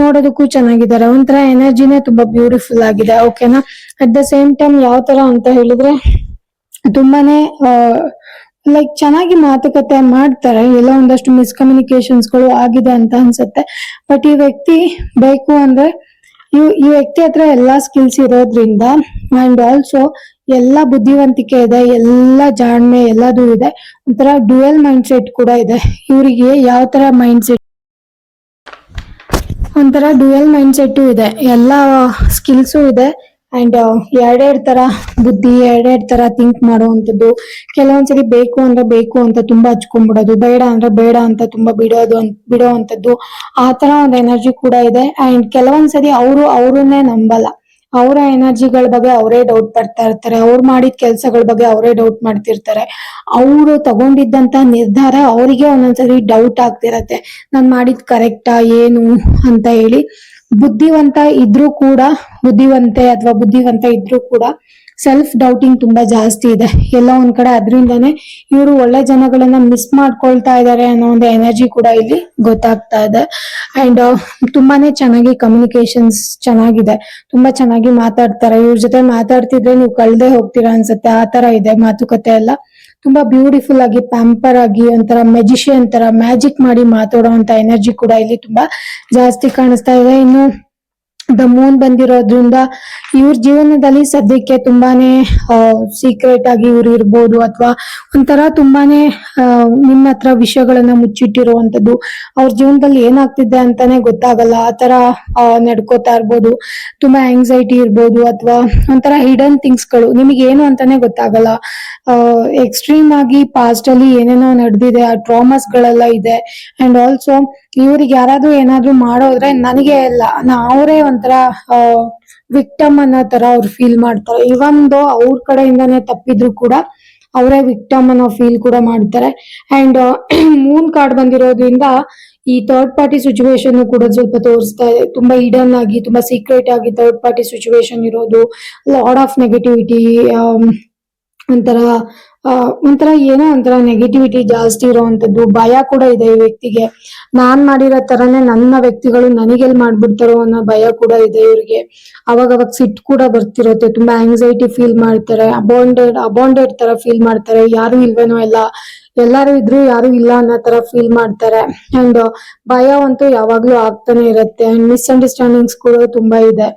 ನೋಡೋದಕ್ಕೂ ಚೆನ್ನಾಗಿದ್ದಾರೆ, ಒಂಥರ ಎನರ್ಜಿನೇ ತುಂಬಾ ಬ್ಯೂಟಿಫುಲ್ ಆಗಿದೆ. ಓಕೆನಾ, ಅಟ್ ದ ಸೇಮ್ ಟೈಮ್ ಯಾವ ತರ ಅಂತ ಹೇಳಿದ್ರೆ ತುಂಬಾನೇ ಲೈಕ್ ಚೆನ್ನಾಗಿ ಮಾತುಕತೆ ಮಾಡ್ತಾರೆ. ಎಲ್ಲ ಒಂದಷ್ಟು ಮಿಸ್ಕಮ್ಯುನಿಕೇಶನ್ಸ್ ಗಳು ಆಗಿದೆ ಅಂತ ಅನ್ಸುತ್ತೆ. ಬಟ್ ಈ ವ್ಯಕ್ತಿ ಬೇಕು ಅಂದ್ರೆ ಈ ವ್ಯಕ್ತಿ ಹತ್ರ ಎಲ್ಲಾ ಸ್ಕಿಲ್ಸ್ ಇರೋದ್ರಿಂದ, ಅಂಡ್ ಆಲ್ಸೋ ಎಲ್ಲ ಬುದ್ಧಿವಂತಿಕೆ ಇದೆ, ಎಲ್ಲ ಜಾಣ್ಮೆ ಎಲ್ಲದೂ ಇದೆ. ಒಂಥರ ಡ್ಯುಯಲ್ ಮೈಂಡ್ ಸೆಟ್ ಕೂಡ ಇದೆ ಇವರಿಗೆ. ಯಾವ ತರ ಮೈಂಡ್ ಸೆಟ್, ಒಂಥರ ಡ್ಯುಯಲ್ ಮೈಂಡ್ ಸೆಟ್ಟು ಇದೆ, ಎಲ್ಲ ಸ್ಕಿಲ್ಸು ಇದೆ. ಅಂಡ್ ಎರಡೆರಡು ತರ ಬುದ್ಧಿ, ಎರಡೆರಡು ತರ ಥಿಂಕ್ ಮಾಡುವಂಥದ್ದು. ಕೆಲವೊಂದ್ಸರಿ ಬೇಕು ಅಂದ್ರೆ ಬೇಕು ಅಂತ ತುಂಬಾ ಹಚ್ಕೊಂಡ್ಬಿಡೋದು, ಬೇಡ ಅಂದ್ರೆ ಬೇಡ ಅಂತ ತುಂಬಾ ಬಿಡೋವಂಥದ್ದು. ಆ ತರ ಒಂದು ಎನರ್ಜಿ ಕೂಡ ಇದೆ. ಅಂಡ್ ಕೆಲವೊಂದ್ಸರಿ ಅವ್ರನ್ನೇ ನಂಬಲ್ಲ, ಅವರ ಎನರ್ಜಿಗಳ ಬಗ್ಗೆ ಅವರೇ ಡೌಟ್ ಪಡ್ತಾ ಇರ್ತಾರೆ, ಅವ್ರು ಮಾಡಿದ ಕೆಲ್ಸಗಳ ಬಗ್ಗೆ ಅವರೇ ಡೌಟ್ ಮಾಡ್ತಿರ್ತಾರೆ. ಅವರು ತಗೊಂಡಿದ್ದಂತ ನಿರ್ಧಾರ ಅವರಿಗೆ ಒಂದೊಂದ್ಸರಿ ಡೌಟ್ ಆಗ್ತಿರತ್ತೆ, ನಾನ್ ಮಾಡಿದ್ ಕರೆಕ್ಟಾ ಏನು ಅಂತ ಹೇಳಿ. ಬುದ್ಧಿವಂತೆ ಅಥವಾ ಬುದ್ಧಿವಂತ ಇದ್ರೂ ಕೂಡ ಸೆಲ್ಫ್ ಡೌಟಿಂಗ್ ತುಂಬಾ ಜಾಸ್ತಿ ಇದೆ ಎಲ್ಲ ಒಂದ್ ಕಡೆ. ಅದರಿಂದಾನೇ ಇವರು ಒಳ್ಳೆ ಜನಗಳನ್ನ ಮಿಸ್ ಮಾಡ್ಕೊಳ್ತಾ ಇದ್ದಾರೆ ಅನ್ನೋ ಒಂದು ಎನರ್ಜಿ ಕೂಡ ಇಲ್ಲಿ ಗೊತ್ತಾಗ್ತಾ ಇದೆ. ಅಂಡ್ ತುಂಬಾನೇ ಚೆನ್ನಾಗಿ ಕಮ್ಯುನಿಕೇಶನ್ಸ್ ಚೆನ್ನಾಗಿದೆ, ತುಂಬಾ ಚೆನ್ನಾಗಿ ಮಾತಾಡ್ತಾರೆ. ಇವ್ರ ಜೊತೆ ಮಾತಾಡ್ತಿದ್ರೆ ನೀವು ಕಳ್ದೆ ಹೋಗ್ತೀರಾ ಅನ್ಸುತ್ತೆ, ಆ ತರ ಇದೆ ಮಾತುಕತೆ ಎಲ್ಲ. ತುಂಬಾ ಬ್ಯೂಟಿಫುಲ್ ಆಗಿ, ಪ್ಯಾಂಪರ್ ಆಗಿ, ಒಂಥರ ಮೆಜಿಷಿಯನ್ ತರ ಮ್ಯಾಜಿಕ್ ಮಾಡಿ ಮಾತಾಡುವಂತ ಎನರ್ಜಿ ಕೂಡ ಇಲ್ಲಿ ತುಂಬಾ ಜಾಸ್ತಿ ಕಾಣಿಸ್ತಾ ಇದೆ. ಇನ್ನು ದ ಮೂನ್ ಬಂದಿರೋದ್ರಿಂದ ಇವ್ರ ಜೀವನದಲ್ಲಿ ಸದ್ಯಕ್ಕೆ ತುಂಬಾನೇ ಸೀಕ್ರೆಟ್ ಆಗಿ ಇವ್ರು ಇರ್ಬೋದು, ಅಥವಾ ಒಂಥರ ತುಂಬಾನೇ ನಿಮ್ಮ ಹತ್ರ ವಿಷಯಗಳನ್ನ ಮುಚ್ಚಿಟ್ಟಿರುವಂತದ್ದು. ಅವ್ರ ಜೀವನದಲ್ಲಿ ಏನಾಗ್ತಿದೆ ಅಂತಾನೆ ಗೊತ್ತಾಗಲ್ಲ, ಆ ತರ ನಡ್ಕೋತಾ ಇರ್ಬೋದು. ತುಂಬಾ ಆಂಗ್ಸೈಟಿ ಇರ್ಬೋದು, ಅಥವಾ ಒಂಥರ ಹಿಡನ್ ಥಿಂಗ್ಸ್ ಗಳು ನಿಮಗೆ ಏನು ಅಂತಾನೆ ಗೊತ್ತಾಗಲ್ಲ. ಎಕ್ಸ್ಟ್ರೀಮ್ ಆಗಿ ಪಾಸ್ಟ್ ಅಲ್ಲಿ ಏನೇನೋ ನಡೆದಿದೆ, ಆ ಟ್ರಾಮಾಸ್ ಗಳೆಲ್ಲ ಇದೆ. ಅಂಡ್ ಆಲ್ಸೋ ಇವ್ರಿಗೆ ಯಾರಾದ್ರೂ ಏನಾದ್ರೂ ಮಾಡೋದ್ರೆ ನನಗೆ ಎಲ್ಲ ಅವರೇ ಒಂಥರ ವಿಕ್ಟಮ್ ಅನ್ನೋ ತರ ಅವ್ರು ಫೀಲ್ ಮಾಡ್ತಾರೆ. ಇವೊಂದು ಅವ್ರ ಕಡೆಯಿಂದಾನೇ ತಪ್ಪಿದ್ರು ಕೂಡ ಅವರೇ ವಿಕ್ಟಮ್ ಅನ್ನೋ ಫೀಲ್ ಕೂಡ ಮಾಡ್ತಾರೆ. ಅಂಡ್ ಮೂನ್ ಕಾರ್ಡ್ ಬಂದಿರೋದ್ರಿಂದ ಈ ಥರ್ಡ್ ಪಾರ್ಟಿ ಸಿಚುವೇಶನ್ ಕೂಡ ಸ್ವಲ್ಪ ತೋರಿಸ್ತಾ ಇದೆ. ತುಂಬಾ ಹಿಡನ್ ಆಗಿ, ತುಂಬಾ ಸೀಕ್ರೆಟ್ ಆಗಿ ಥರ್ಡ್ ಪಾರ್ಟಿ ಸಿಚುವೇಶನ್ ಇರೋದು, ಲಾಡ್ ಆಫ್ ನೆಗೆಟಿವಿಟಿ, ಒಂಥರ ಏನೋ ಒಂಥರ ನೆಗೆಟಿವಿಟಿ ಜಾಸ್ತಿ ಇರೋವಂಥದ್ದು. ಭಯ ಕೂಡ ಇದೆ ಈ ವ್ಯಕ್ತಿಗೆ, ನಾನ್ ಮಾಡಿರೋ ತರನೇ ನನ್ನ ವ್ಯಕ್ತಿಗಳು ನನಗೆಲ್ ಮಾಡ್ಬಿಡ್ತಾರೋ ಅನ್ನೋ ಭಯ ಕೂಡ ಇದೆ ಇವ್ರಿಗೆ. ಅವಾಗ ಸಿಟ್ಟು ಕೂಡ ಬರ್ತಿರುತ್ತೆ, ತುಂಬಾ ಆಂಗ್ಸೈಟಿ ಫೀಲ್ ಮಾಡ್ತಾರೆ, ಅಬಾಂಡೆಡ್ ತರ ಫೀಲ್ ಮಾಡ್ತಾರೆ. ಯಾರು ಇಲ್ವೇನೋ, ಎಲ್ಲಾರು ಇದ್ರು ಯಾರು ಇಲ್ಲ ಅನ್ನೋ ತರ ಫೀಲ್ ಮಾಡ್ತಾರೆ. ಅಂಡ್ ಭಯ ಅಂತೂ ಯಾವಾಗ್ಲೂ ಆಗ್ತಾನೆ ಇರುತ್ತೆ. ಅಂಡ್ ಮಿಸ್ಅಂಡರ್ಸ್ಟ್ಯಾಂಡಿಂಗ್ಸ್ ಕೂಡ ತುಂಬಾ ಇದೆ.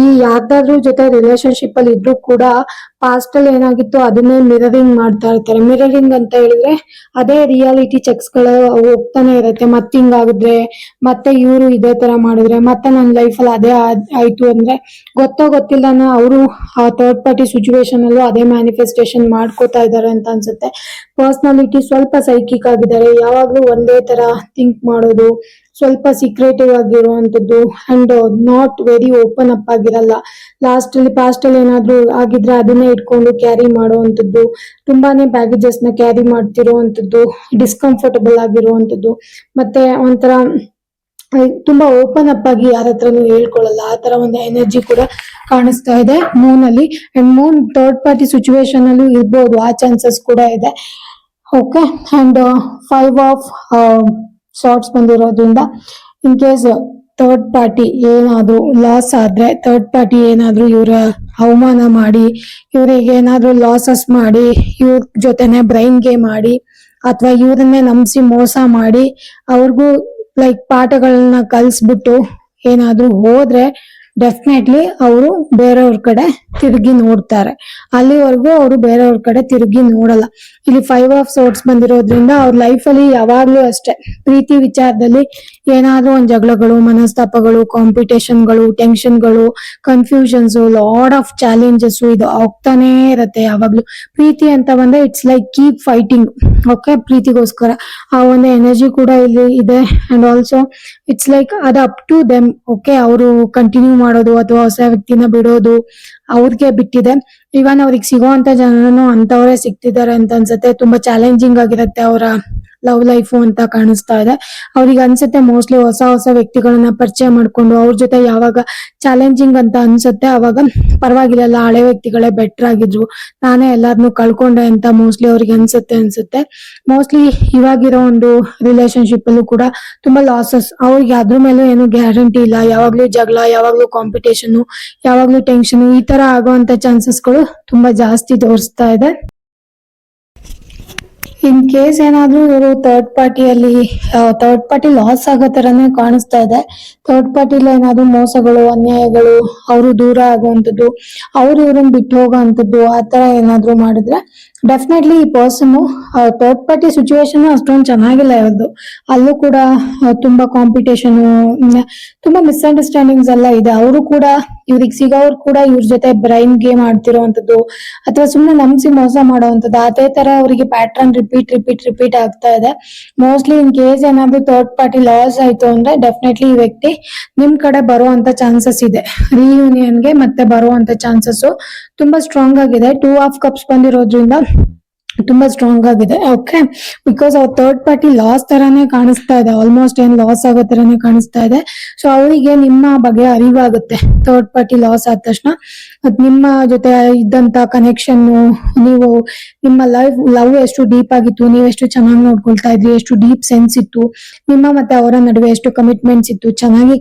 ಈ ಯಾರ್ದಾದ್ರೂ ಜೊತೆ ರಿಲೇಶನ್ಶಿಪ್ ಅಲ್ಲಿ ಇದ್ರು ಕೂಡ ಪಾಸ್ಟ್ ಅಲ್ಲಿ ಏನಾಗಿತ್ತು ಅದನ್ನೇ ಮಿರರಿಂಗ್ ಮಾಡ್ತಾ ಇರ್ತಾರೆ. ಮಿರರಿಂಗ್ ಅಂತ ಹೇಳಿದ್ರೆ ಅದೇ ರಿಯಾಲಿಟಿ ಚೆಕ್ಸ್ ಗಳು ಹೋಗ್ತಾನೆ ಇರತ್ತೆ. ಮತ್ತೆ ಹಿಂಗಾಗಿದ್ರೆ, ಮತ್ತೆ ಇವರು ಇದೇ ತರ ಮಾಡಿದ್ರೆ, ಮತ್ತೆ ನನ್ನ ಲೈಫ್ ಅಲ್ಲಿ ಅದೇ ಆಯ್ತು ಅಂದ್ರೆ ಗೊತ್ತಿಲ್ಲನ ಅವರು ಆ ಥರ್ಡ್ ಪಾರ್ಟಿ ಸಿಚುವೇಶನ್ ಅಲ್ಲೂ ಅದೇ ಮ್ಯಾನಿಫೆಸ್ಟೇಷನ್ ಮಾಡ್ಕೋತಾ ಇದಾರೆ ಅಂತ ಅನ್ಸುತ್ತೆ. ಪರ್ಸನಾಲಿಟಿ ಸ್ವಲ್ಪ ಸೈಕಿಕ್ ಆಗಿದ್ದಾರೆ, ಯಾವಾಗ್ಲೂ ಒಂದೇ ತರ ಥಿಂಕ್ ಮಾಡೋದು, ಸ್ವಲ್ಪ ಸೀಕ್ರೆಟಿವ್ ಆಗಿರುವಂತದ್ದು. And not very open up ಆಗಿರಲ್ಲ. ಪಾಸ್ಟ್ ಅಲ್ಲಿ ಏನಾದ್ರು ಆಗಿದ್ರೆ ಅದನ್ನೇ ಇಟ್ಕೊಂಡು ಕ್ಯಾರಿ ಮಾಡುವಂತದ್ದು, ತುಂಬಾನೇ ಬ್ಯಾಗೇಜಸ್ ನ ಕ್ಯಾರಿ ಮಾಡ್ತಿರುವಂತದ್ದು, ಡಿಸ್ಕಂಫರ್ಟಬಲ್ ಆಗಿರುವಂತದ್ದು, ಮತ್ತೆ ಒಂಥರ ತುಂಬಾ ಓಪನ್ ಅಪ್ ಆಗಿ ಯಾರ ಹತ್ರನು ಹೇಳ್ಕೊಳ್ಳಲ್ಲ. ಆ ತರ ಒಂದು ಎನರ್ಜಿ ಕೂಡ ಕಾಣಿಸ್ತಾ ಇದೆ ಮೂನ್ ಅಲ್ಲಿ. And Moon third party situation ಅಲ್ಲೂ ಇರ್ಬೋದು, ಆ ಚಾನ್ಸಸ್ ಕೂಡ ಇದೆ. ಓಕೆ. ಅಂಡ್ 5 ಆಫ್ ಶಾರ್ಟ್ಸ್ ಬಂದಿರೋದ್ರಿಂದ ಇನ್ ಕೇಸ್ ಥರ್ಡ್ ಪಾರ್ಟಿ ಏನಾದ್ರು ಲಾಸ್ ಆದ್ರೆ, ಥರ್ಡ್ ಪಾರ್ಟಿ ಏನಾದ್ರು ಇವ್ರ ಅವಮಾನ ಮಾಡಿ, ಇವ್ರಿಗೆ ಏನಾದ್ರು ಲಾಸಸ್ ಮಾಡಿ, ಇವ್ರ ಜೊತೆನೆ ಬ್ರೈನ್ ಗೇಮ್ ಮಾಡಿ, ಅಥವಾ ಇವ್ರನ್ನೇ ನಂಬಿಸಿ ಮೋಸ ಮಾಡಿ ಅವ್ರಿಗೂ ಲೈಕ್ ಪಾಠಗಳನ್ನ ಕಲ್ಸ್ಬಿಟ್ಟು ಏನಾದ್ರು ಹೋದ್ರೆ ಡೆಫಿನೆಟ್ಲಿ ಅವರು ಬೇರೆಯವ್ರ ಕಡೆ ತಿರುಗಿ ನೋಡ್ತಾರೆ. ಅಲ್ಲಿವರೆಗೂ ಅವರು ಬೇರೆಯವ್ರ ಕಡೆ ತಿರುಗಿ ನೋಡಲ್ಲ. ಇಲ್ಲಿ 5 ಆಫ್ ಸೋರ್ಟ್ಸ್ ಬಂದಿರೋದ್ರಿಂದ ಅವ್ರ ಲೈಫ್ ಅಲ್ಲಿ ಯಾವಾಗ್ಲೂ ಅಷ್ಟೇ ಪ್ರೀತಿ ವಿಚಾರದಲ್ಲಿ ಏನಾದ್ರೂ ಒಂದ್ ಜಗಳಗಳು, ಮನಸ್ತಾಪಗಳು, ಕಾಂಪಿಟೇಷನ್ಗಳು, ಟೆನ್ಷನ್ಗಳು, ಕನ್ಫ್ಯೂಷನ್ಸ್, ಲಾಡ್ ಆಫ್ ಚಾಲೆಂಜಸ್ ಇದು ಆಗ್ತಾನೆ ಇರತ್ತೆ ಯಾವಾಗ್ಲೂ. ಪ್ರೀತಿ ಅಂತ ಬಂದ್ರೆ it's like keep fighting. Okay, ಪ್ರೀತಿಗೋಸ್ಕರ ಆ ಒಂದು ಎನರ್ಜಿ ಕೂಡ ಇಲ್ಲಿ ಇದೆ. ಅಂಡ್ ಆಲ್ಸೋ ಇಟ್ಸ್ ಲೈಕ್ ಅದು ಅಪ್ ಟು ದೆಮ್. ಓಕೆ, ಅವರು ಕಂಟಿನ್ಯೂ ಮಾಡೋದು ಅಥವಾ ಹೊಸ ವ್ಯಕ್ತಿನ ಬಿಡೋದು ಅವ್ರಿಗೆ ಬಿಟ್ಟಿದೆ. ಇವನ್ ಅವ್ರಿಗೆ ಸಿಗೋಂತ ಜನನು ಅಂತವರೇ ಸಿಗ್ತಿದ್ದಾರೆ ಅಂತ ಅನ್ಸುತ್ತೆ. ತುಂಬಾ ಚಾಲೆಂಜಿಂಗ್ ಆಗಿರುತ್ತೆ ಅವರ ಲವ್ ಲೈಫು ಅಂತ ಕಾಣಿಸ್ತಾ ಇದೆ. ಅವ್ರಿಗೆ ಅನ್ಸುತ್ತೆ ಮೋಸ್ಟ್ಲಿ ಹೊಸ ವ್ಯಕ್ತಿಗಳನ್ನ ಪರಿಚಯ ಮಾಡ್ಕೊಂಡು ಅವ್ರ ಜೊತೆ ಯಾವಾಗ ಚಾಲೆಂಜಿಂಗ್ ಅಂತ ಅನ್ಸುತ್ತೆ ಅವಾಗ ಪರವಾಗಿಲ್ಲ, ಹಳೆ ವ್ಯಕ್ತಿಗಳೇ ಬೆಟರ್ ಆಗಿದ್ರು, ನಾನೇ ಎಲ್ಲಾರ್ನು ಕಳ್ಕೊಂಡೆ ಅಂತ ಮೋಸ್ಟ್ಲಿ ಅವ್ರಿಗೆ ಅನ್ಸುತ್ತೆ. ಮೋಸ್ಟ್ಲಿ ಇವಾಗಿರೋ ಒಂದು ರಿಲೇಶನ್ಶಿಪ್ ಅಲ್ಲೂ ಕೂಡ ತುಂಬಾ ಲಾಸಸ್. ಅವ್ರಿಗೆ ಅದ್ರ ಮೇಲೂ ಏನು ಗ್ಯಾರಂಟಿ ಇಲ್ಲ. ಯಾವಾಗ್ಲೂ ಜಗಳ, ಯಾವಾಗ್ಲೂ ಕಾಂಪಿಟೇಷನ್, ಯಾವಾಗ್ಲೂ ಟೆನ್ಷನ್, ಈ ತರ ಆಗುವಂತ ಚಾನ್ಸಸ್ಗಳು ತುಂಬಾ ಜಾಸ್ತಿ ತೋರಿಸ್ತಾ ಇದೆ. ಇನ್ ಕೇಸ್ ಏನಾದ್ರೂ ಇವರು ಥರ್ಡ್ ಪಾರ್ಟಿ ಲಾಸ್ ಆಗೋ ತರನೇ ಕಾಣಿಸ್ತಾ ಇದೆ. ಥರ್ಡ್ ಪಾರ್ಟಿಲಿ ಏನಾದ್ರು ಮೋಸಗಳು, ಅನ್ಯಾಯಗಳು, ಅವರು ದೂರ ಆಗುವಂತದ್ದು, ಅವ್ರು ಇವ್ರನ್ನ ಬಿಟ್ಟು ಹೋಗುವಂತದ್ದು, ಆತರ ಏನಾದ್ರು ಮಾಡಿದ್ರೆ ಡೆಫಿನೆಟ್ಲಿ ಈ ಪರ್ಸನ್ ಥರ್ಡ್ ಪಾರ್ಟಿ ಸಿಚುವೇಶನ್ ಅಷ್ಟೊಂದು ಚೆನ್ನಾಗಿಲ್ಲ ಇವ್ರದ್ದು. ಅಲ್ಲೂ ಕೂಡ ತುಂಬಾ ಕಾಂಪಿಟೇಷನ್, ತುಂಬಾ ಮಿಸ್ಅಂಡರ್ಸ್ಟ್ಯಾಂಡಿಂಗ್ಸ್ ಎಲ್ಲ ಇದೆ. ಅವರು ಕೂಡ ಇವ್ರಿಗೆ ಸಿಗೋರು ಕೂಡ ಇವ್ರ ಜೊತೆ ಬ್ರೈನ್ ಗೇಮ್ ಆಡ್ತಿರೋವಂಥದ್ದು ಅಥವಾ ಸುಮ್ನೆ ನಂಬಿಸಿ ಮೋಸ ಮಾಡೋವಂಥದ್ದು, ಅದೇ ತರ ಅವರಿಗೆ ಪ್ಯಾಟ್ರನ್ ರಿಪೀಟ್ ಆಗ್ತಾ ಇದೆ. ಮೋಸ್ಟ್ಲಿ ಇನ್ ಕೇಸ್ ಏನಾದ್ರು ಥರ್ಡ್ ಪಾರ್ಟಿ ಲಾಸ್ ಆಯ್ತು ಅಂದ್ರೆ ಡೆಫಿನೆಟ್ಲಿ ಈ ವ್ಯಕ್ತಿ ನಿಮ್ ಕಡೆ ಬರುವಂತ ಚಾನ್ಸಸ್ ಇದೆ. ರಿಯೂನಿಯನ್ಗೆ ಮತ್ತೆ ಬರುವಂತ ಚಾನ್ಸಸ್ ತುಂಬಾ ಸ್ಟ್ರಾಂಗ್ ಆಗಿದೆ. 2 ಆಫ್ ಕಪ್ಸ್ ಬಂದಿರೋದ್ರಿಂದ ತುಂಬಾ ಸ್ಟ್ರಾಂಗ್ ಆಗಿದೆ. ಓಕೆ, ಬಿಕಾಸ್ ಅವ್ರ ಥರ್ಡ್ ಪಾರ್ಟಿ ಲಾಸ್ ತರಾನೇ ಕಾಣಿಸ್ತಾ ಇದೆ, ಆಲ್ಮೋಸ್ಟ್ ಏನ್ ಲಾಸ್ ಆಗೋ ತರಾನೇ ಕಾಣಿಸ್ತಾ ಇದೆ. ಸೊ ಅವರಿಗೆ ನಿಮ್ಮ ಬಗ್ಗೆ ಅರಿವಾಗುತ್ತೆ. ಥರ್ಡ್ ಪಾರ್ಟಿ ಲಾಸ್ ಆದ ತಕ್ಷಣ ಅದ್ ನಿಮ್ಮ ಜೊತೆ ಇದ್ದಂತ ಕನೆಕ್ಷನ್, ನೀವು ನಿಮ್ಮ ಲವ್ ಎಷ್ಟು ಡೀಪ್ ಆಗಿತ್ತು, ನೀವು ಎಷ್ಟು ಚೆನ್ನಾಗಿ ನೋಡ್ಕೊಳ್ತಾ ಇದ್ರಿ, ಎಷ್ಟು ಡೀಪ್ ಸೆನ್ಸ್ ಇತ್ತು ನಿಮ್ಮ ಮತ್ತೆ ಅವರ ನಡುವೆ, ಎಷ್ಟು ಕಮಿಟ್ಮೆಂಟ್ಸ್ ಇತ್ತು, ಚೆನ್ನಾಗಿ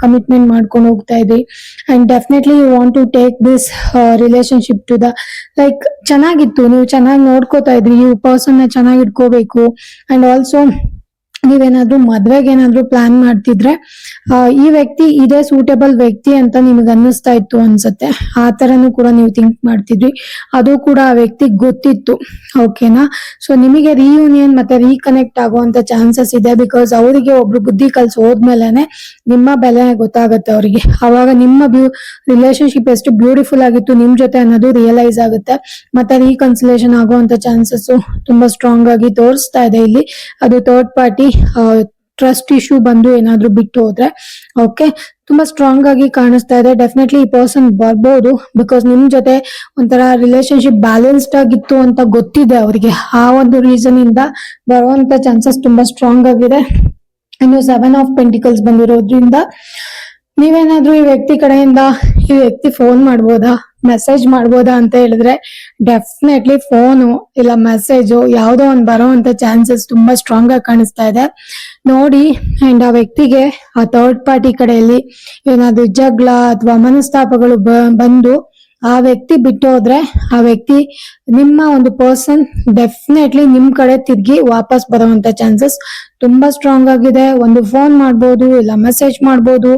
ಕಮಿಟ್ಮೆಂಟ್ ಮಾಡ್ಕೊಂಡು ಹೋಗ್ತಾ ಇದ್ರಿ. And definitely you want to take this relationship to the like ಚೆನ್ನಾಗಿತ್ತು, ನೀವು ಚೆನ್ನಾಗಿ ನೋಡ್ಕೋತಾ ಇದ್ರಿ, ಈ ಪರ್ಸನ್ ನ ಚೆನ್ನಾಗಿ ಇಟ್ಕೋಬೇಕು. ಅಂಡ್ ಆಲ್ಸೋ ನೀವೇನಾದ್ರೂ ಮದ್ವೆಗೆ ಏನಾದ್ರೂ ಪ್ಲಾನ್ ಮಾಡ್ತಿದ್ರೆ ಈ ವ್ಯಕ್ತಿ ಇದೇ ಸೂಟೇಬಲ್ ವ್ಯಕ್ತಿ ಅಂತ ನಿಮ್ಗೆ ಅನ್ನಿಸ್ತಾ ಇತ್ತು ಅನ್ಸುತ್ತೆ. ಆ ತರನು ಕೂಡ ನೀವು ಥಿಂಕ್ ಮಾಡ್ತಿದ್ರಿ, ಅದು ಕೂಡ ಆ ವ್ಯಕ್ತಿಗೆ ಗೊತ್ತಿತ್ತು. ಓಕೆನಾ? ಸೊ ನಿಮಗೆ ರಿಯೂನಿಯನ್ ಮತ್ತೆ ರೀಕನೆಕ್ಟ್ ಆಗುವಂತ ಚಾನ್ಸಸ್ ಇದೆ. ಬಿಕಾಸ್ ಅವರಿಗೆ ಒಬ್ರು ಬುದ್ಧಿ ಕಲ್ಸಿ ಹೋದ್ಮೇಲೆನೆ ನಿಮ್ಮ ಬೆಲೆ ಗೊತ್ತಾಗುತ್ತೆ ಅವರಿಗೆ. ಅವಾಗ ನಿಮ್ಮ ರಿಲೇಶನ್ಶಿಪ್ ಎಷ್ಟು ಬ್ಯೂಟಿಫುಲ್ ಆಗಿತ್ತು ನಿಮ್ ಜೊತೆ ಅನ್ನೋದು ರಿಯಲೈಸ್ ಆಗುತ್ತೆ. ಮತ್ತೆ ರೀಕನ್ಸಿಲೇಷನ್ ಆಗುವಂತ ಚಾನ್ಸಸ್ ತುಂಬಾ ಸ್ಟ್ರಾಂಗ್ ಆಗಿ ತೋರಿಸ್ತಾ ಇದೆ ಇಲ್ಲಿ. ಅದು ಥರ್ಡ್ ಪಾರ್ಟಿ ಟ್ರಸ್ಟ್ ಇಶ್ಯೂ ಬಂದು ಏನಾದ್ರೂ ಬಿಟ್ಟು ಹೋದ್ರೆ ಓಕೆ, ತುಂಬಾ ಸ್ಟ್ರಾಂಗ್ ಆಗಿ ಕಾಣಿಸ್ತಾ ಇದೆ. ಡೆಫಿನೆಟ್ಲಿ ಈ ಪರ್ಸನ್ ಬರ್ಬೋದು, ಬಿಕಾಸ್ ನಿಮ್ ಜೊತೆ ಒಂಥರ ರಿಲೇಶನ್ಶಿಪ್ ಬ್ಯಾಲೆನ್ಸ್ಡ್ ಆಗಿತ್ತು ಅಂತ ಗೊತ್ತಿದೆ ಅವರಿಗೆ. ಆ ಒಂದು ರೀಸನ್ ಇಂದ ಬರುವಂತ ಚಾನ್ಸಸ್ ತುಂಬಾ ಸ್ಟ್ರಾಂಗ್ ಆಗಿದೆ. ಇನ್ನು 7 ಆಫ್ ಪೆಂಟಿಕಲ್ಸ್ ಬಂದಿರೋದ್ರಿಂದ ನೀವೇನಾದ್ರೂ ಈ ವ್ಯಕ್ತಿ ಕಡೆಯಿಂದ ಈ ವ್ಯಕ್ತಿ ಫೋನ್ ಮಾಡ್ಬೋದಾ, ಮೆಸೇಜ್ ಮಾಡ್ಬೋದಾ ಅಂತ ಹೇಳಿದ್ರೆ ಡೆಫಿನೆಟ್ಲಿ ಫೋನು ಇಲ್ಲ ಮೆಸೇಜು ಯಾವ್ದೋ ಒಂದು ಬರೋವಂತ ಚಾನ್ಸಸ್ ತುಂಬಾ ಸ್ಟ್ರಾಂಗ್ ಆಗಿ ಕಾಣಿಸ್ತಾ ಇದೆ ನೋಡಿ. ಅಂಡ್ ಆ ವ್ಯಕ್ತಿಗೆ ಆ ಥರ್ಡ್ ಪಾರ್ಟಿ ಕಡೆಯಲ್ಲಿ ಏನಾದ್ರು ಜಗಳ ಅಥವಾ ಮನಸ್ತಾಪಗಳು ಬಂದು ಆ ವ್ಯಕ್ತಿ ಬಿಟ್ಟು ಹೋದ್ರೆ ಆ ವ್ಯಕ್ತಿ ನಿಮ್ಮ ಒಂದು ಪರ್ಸನ್ ಡೆಫಿನೆಟ್ಲಿ ನಿಮ್ ಕಡೆ ತಿರ್ಗಿ ವಾಪಸ್ ಬರುವಂತ ಚಾನ್ಸಸ್ ತುಂಬಾ ಸ್ಟ್ರಾಂಗ್ ಆಗಿದೆ. ಒಂದು ಫೋನ್ ಮಾಡ್ಬೋದು, ಇಲ್ಲ ಮೆಸೇಜ್ ಮಾಡ್ಬೋದು,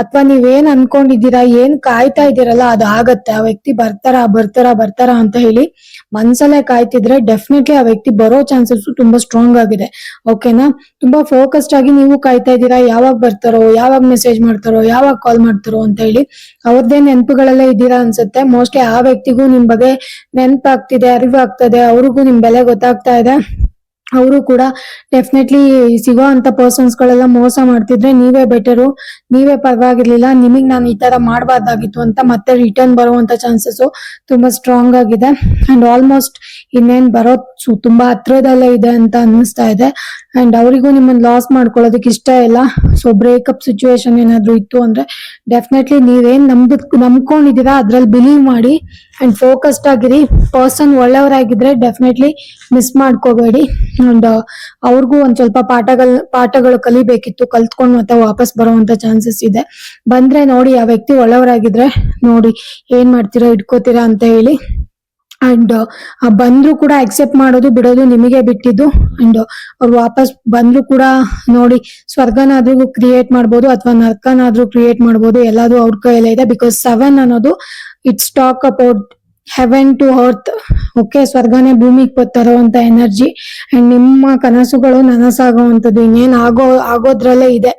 ಅಥವಾ ನೀವೇನ್ ಅನ್ಕೊಂಡಿದ್ದೀರಾ, ಏನ್ ಕಾಯ್ತಾ ಇದ್ದೀರಲ್ಲ ಅದು ಆಗತ್ತೆ. ಆ ವ್ಯಕ್ತಿ ಬರ್ತಾರ ಅಂತ ಹೇಳಿ ಮನ್ಸಲ್ಲೇ ಕಾಯ್ತಿದ್ರೆ ಡೆಫಿನೆಟ್ಲಿ ಆ ವ್ಯಕ್ತಿ ಬರೋ ಚಾನ್ಸಸ್ ತುಂಬಾ ಸ್ಟ್ರಾಂಗ್ ಆಗಿದೆ. ಓಕೆನಾ? ತುಂಬಾ ಫೋಕಸ್ಡ್ ಆಗಿ ನೀವು ಕಾಯ್ತಾ ಇದ್ದೀರಾ, ಯಾವಾಗ ಬರ್ತಾರೋ, ಯಾವಾಗ ಮೆಸೇಜ್ ಮಾಡ್ತಾರೋ, ಯಾವಾಗ ಕಾಲ್ ಮಾಡ್ತಾರೋ ಅಂತ ಹೇಳಿ. ಅವ್ರದ್ದೇ ನೆನಪುಗಳಲ್ಲೇ ಇದ್ದೀರಾ ಅನ್ಸುತ್ತೆ. ಮೋಸ್ಟ್ಲಿ ಆ ವ್ಯಕ್ತಿಗೂ ನಿಮ್ ಬಗ್ಗೆ ನೆನಪಾಗ್ತಿದೆ, ಅರಿವಾಗ್ತದೆ, ಅವ್ರಿಗೂ ನಿಮ್ ಬೆಲೆ ಗೊತ್ತಾಗ್ತಾ ಇದೆ. ಅವರು ಕೂಡ ಡೆಫಿನೆಟ್ಲಿ ಸಿಗೋ ಅಂತ ಪರ್ಸನ್ಸ್ ಗಳೆಲ್ಲ ಮೋಸ ಮಾಡ್ತಿದ್ರೆ ನೀವೇ ಬೆಟರು, ನೀವೇ ಪರವಾಗಿರ್ಲಿಲ್ಲ, ನಿಮಗ್ ನಾನು ಈ ತರ ಮಾಡಬಾರ್ದಾಗಿತ್ತು ಅಂತ ಮತ್ತೆ ರಿಟರ್ನ್ ಬರುವಂತ ಚಾನ್ಸಸ್ ತುಂಬಾ ಸ್ಟ್ರಾಂಗ್ ಆಗಿದೆ. ಅಂಡ್ ಆಲ್ಮೋಸ್ಟ್ ಇನ್ನೇನ್ ಬರೋದು ತುಂಬಾ ಹತ್ರದಲ್ಲೇ ಇದೆ ಅಂತ ಅನ್ನಿಸ್ತಾ ಇದೆ. ಅಂಡ್ ಅವರಿಗೂ ನಿಮ್ಮನ್ನ ಲಾಸ್ ಮಾಡ್ಕೊಳ್ಳೋದಕ್ಕೆ ಇಷ್ಟ ಇಲ್ಲ. ಸೊ ಬ್ರೇಕಪ್ ಸಿಚುವೇಶನ್ ಏನಾದ್ರು ಇತ್ತು ಅಂದ್ರೆ ಡೆಫಿನೆಟ್ಲಿ ನೀವೇನ್ ನಂಬ್ಕೊಂಡಿದೀರಾ ಅದ್ರಲ್ಲಿ ಬಿಲೀವ್ ಮಾಡಿ ಅಂಡ್ ಫೋಕಸ್ಡ್ ಆಗಿರಿ. ಪರ್ಸನ್ ಒಳ್ಳೆಯವರಾಗಿದ್ರೆ ಡೆಫಿನೆಟ್ಲಿ ಮಿಸ್ ಮಾಡ್ಕೋಬೇಡಿ. ಅಂಡ್ ಅವ್ರಿಗೂ ಒಂದ್ ಸ್ವಲ್ಪ ಪಾಠಗಳು ಕಲಿಬೇಕಿತ್ತು, ಕಲ್ತ್ಕೊಂಡು ಮತ್ತೆ ವಾಪಸ್ ಬರುವಂತ ಚಾನ್ಸಸ್ ಇದೆ. ಬಂದ್ರೆ ನೋಡಿ, ಆ ವ್ಯಕ್ತಿ ಒಳ್ಳೆಯವರಾಗಿದ್ರೆ ನೋಡಿ ಏನ್ ಮಾಡ್ತೀರಾ, ಇಟ್ಕೋತೀರಾ ಅಂತ ಹೇಳಿ. ಅಂಡ್ ಬಂದ್ರು ಕೂಡ ಅಕ್ಸೆಪ್ಟ್ ಮಾಡೋದು ಬಿಡೋದು ನಿಮಗೆ ಬಿಟ್ಟಿದ್ದು. ಅಂಡ್ ಅವ್ರು ವಾಪಸ್ ಬಂದ್ರು ಕೂಡ ನೋಡಿ, ಸ್ವರ್ಗನಾದ್ರೂ ಕ್ರಿಯೇಟ್ ಮಾಡ್ಬೋದು ಅಥವಾ ನರ್ಕನಾದ್ರೂ ಕ್ರಿಯೇಟ್ ಮಾಡ್ಬೋದು, ಎಲ್ಲಾದ್ರೂ ಅವ್ರ ಕೈಯಲ್ಲೇ ಇದೆ. ಬಿಕಾಸ್ 7 ಅನ್ನೋದು it's talk about heaven to earth. Okay, ಸ್ವರ್ಗನೇ ಭೂಮಿಗೆ ತರುವಂತ ಎನರ್ಜಿ. ಅಂಡ್ ನಿಮ್ಮ ಕನಸುಗಳು ನನಸಾಗುವಂತದ್ದು ಇನ್ನೇನ್ ಆಗೋದ್ರಲ್ಲೇ ಇದೆ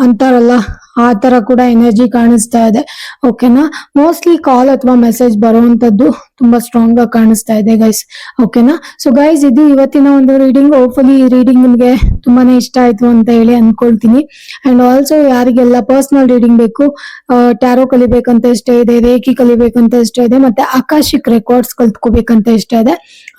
ಅಂತಾರಲ್ಲ, ಆ ತರ ಕೂಡ ಎನರ್ಜಿ ಕಾಣಿಸ್ತಾ ಇದೆ. ಓಕೆನಾ? ಮೋಸ್ಟ್ಲಿ ಕಾಲ್ ಅಥವಾ ಮೆಸೇಜ್ ಬರುವಂತದ್ದು ತುಂಬಾ ಸ್ಟ್ರಾಂಗ್ ಆಗಿ ಕಾಣಿಸ್ತಾ ಇದೆ ಗೈಸ್. ಓಕೆನಾ? ಸೊ ಗೈಸ್, ಇದು ಇವತ್ತಿನ ಒಂದು ರೀಡಿಂಗ್. ಹೋಪ್ಫುಲಿ ಈ ರೀಡಿಂಗ್ ನಿಮ್ಗೆ ತುಂಬಾನೇ ಇಷ್ಟ ಆಯ್ತು ಅಂತ ಹೇಳಿ ಅನ್ಕೊಳ್ತೀನಿ. ಅಂಡ್ ಆಲ್ಸೋ ಯಾರಿಗೆಲ್ಲ ಪರ್ಸನಲ್ ರೀಡಿಂಗ್ ಬೇಕು, ಟ್ಯಾರೋ ಕಲಿಬೇಕಂತ ಇಷ್ಟ ಇದೆ, ರೇಖಿ ಕಲಿಬೇಕಂತ ಇಷ್ಟ ಇದೆ, ಮತ್ತೆ ಆಕಾಶಿಕ್ ರೆಕಾರ್ಡ್ಸ್ ಕಲ್ತ್ಕೋಬೇಕಂತ ಇಷ್ಟ ಇದೆ,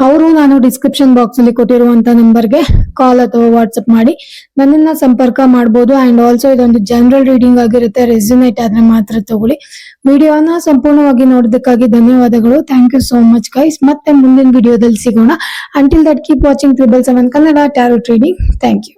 ಅವರು ನಾನು ಡಿಸ್ಕ್ರಿಪ್ಷನ್ ಬಾಕ್ಸ್ ಅಲ್ಲಿ ಕೊಟ್ಟಿರುವಂತ ನಂಬರ್ಗೆ ಕಾಲ್ ಅಥವಾ ವಾಟ್ಸ್ಆಪ್ ಮಾಡಿ ನನ್ನನ್ನ ಸಂಪರ್ಕ ಮಾಡಬಹುದು. ಅಂಡ್ ಆಲ್ಸೋ ಇದೊಂದು ಜನರಲ್ ರೀಡಿಂಗ್ ಆಗಿರುತ್ತೆ, ರೆಸ್ಯುನೇಟ್ ಆದ್ರೆ ಮಾತ್ರ ತಗೊಳ್ಳಿ. ವಿಡಿಯೋನ ಸಂಪೂರ್ಣವಾಗಿ ನೋಡೋದಕ್ಕಾಗಿ ಧನ್ಯವಾದಗಳು. Thank you so much guys. ಮತ್ತೆ ಮುಂದಿನ ವಿಡಿಯೋದಲ್ಲಿ ಸಿಗೋಣ. Until that keep watching 777 Kannada tarot reading. Thank you.